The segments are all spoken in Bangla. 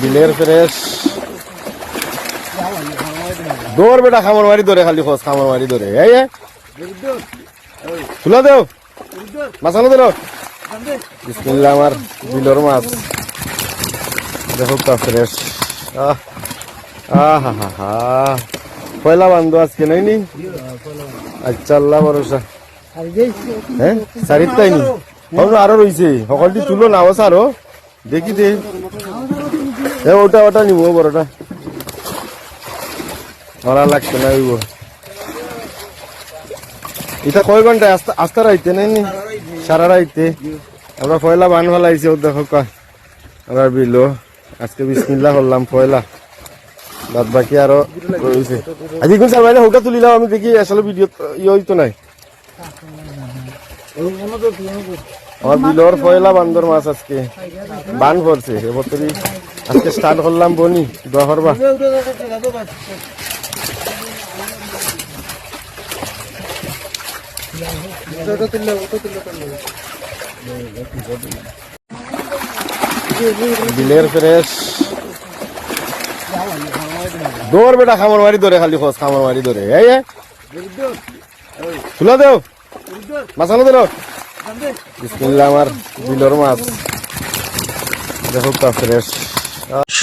বিলের ফ্রেশ দৌড় বেটা, খামার মারি ধরে, খালি খোঁজ খামার মারি ধরে। এই তুলা দেও, মাছানো ধরো। বিসমিল্লাহ, আমার বিলের মাছ দেখো তা ফ্রেশ। হা হা হা, পয়লা বান্ধব আজকে নাইনি। আচ্ছা, আল্লাহ ভরসা। হ্যাঁ, চারিটাই নি আরো রয়েছে, সকলটি তুলো নাও আরো দেখি দে। ওটা ওটা নিব, বড়টা ভালো লাগছে না। এটা কয় ঘন্টায় আস্তা রাইতে নাইনি? সারা রাইতে আমরা পয়লা বান ফেলাইছি। ও দেখো আমরা বিলো আজকে বিসমিল্লাহ করলাম পয়লা, বাদ বাকি আরো রয়েছে। আজকে কোন সার বাইরে হোকা তুলিলাম আমি, দেখি আসলে ভিডিও হইতো নাই। আমার বিলোর পয়লা বান্দর মাছ আজকে বান পড়ছে। এবার আজকে স্টার্ট করলাম বনি দোয়া করবা। বিলের ফ্রেশ দৌড় বেটা, খামার মারি ধরে, খালি খোঁজ খামার মারি ধরে। এই তুলা দেও, মাছানো ধরো। বিসমিল্লাহ, আমার বিলের মাছ দেখো তা ফ্রেশ।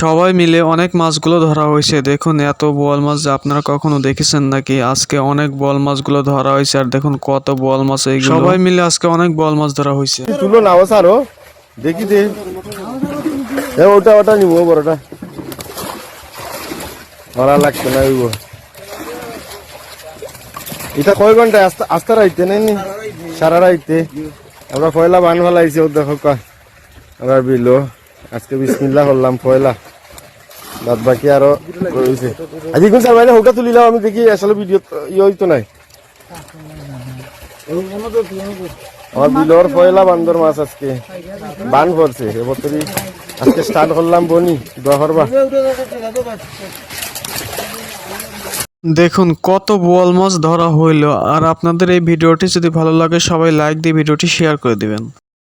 সবাই মিলে অনেক মাছগুলো ধরা হয়েছে। দেখুন এত বোয়াল মাছ যে আপনারা কখনো দেখেছেন নাকি? আজকে অনেক বোয়াল মাছগুলো ধরা হয়েছে। আর দেখুন কত বোয়াল মাছ, এইগুলো সবাই মিলে আজকে অনেক বোয়াল মাছ ধরা হয়েছে। তুলো নাও আরো দেখি দে। ওটা ওটা নিব, বড়টা ভালো লাগছে না। এটা কয় ঘন্টায় আস্তা রাইতে নাইনি? সারা রাইতে আমরা পয়লা বান ফেলাইছি। ও দেখো আমরা বিলো আজকে বিসমিল্লাহ করলাম পয়লা, বাদ বাকি আরো রয়েছে। আজকে কোন সার বাইরে হোকা তুলিলাম আমি, দেখি আসলে ভিডিও হইতো নাই। আমার বিলোর পয়লা বান্দর মাছ আজকে বান পড়ছে। এবার আজকে স্টার্ট করলাম বনি দোয়া করবা। দেখুন কত বোয়াল মাছ ধরা হইলো। আর আপনাদের এই ভিডিওটি যদি ভালো লাগে সবাই লাইক দিয়ে ভিডিওটি শেয়ার করে দিবেন।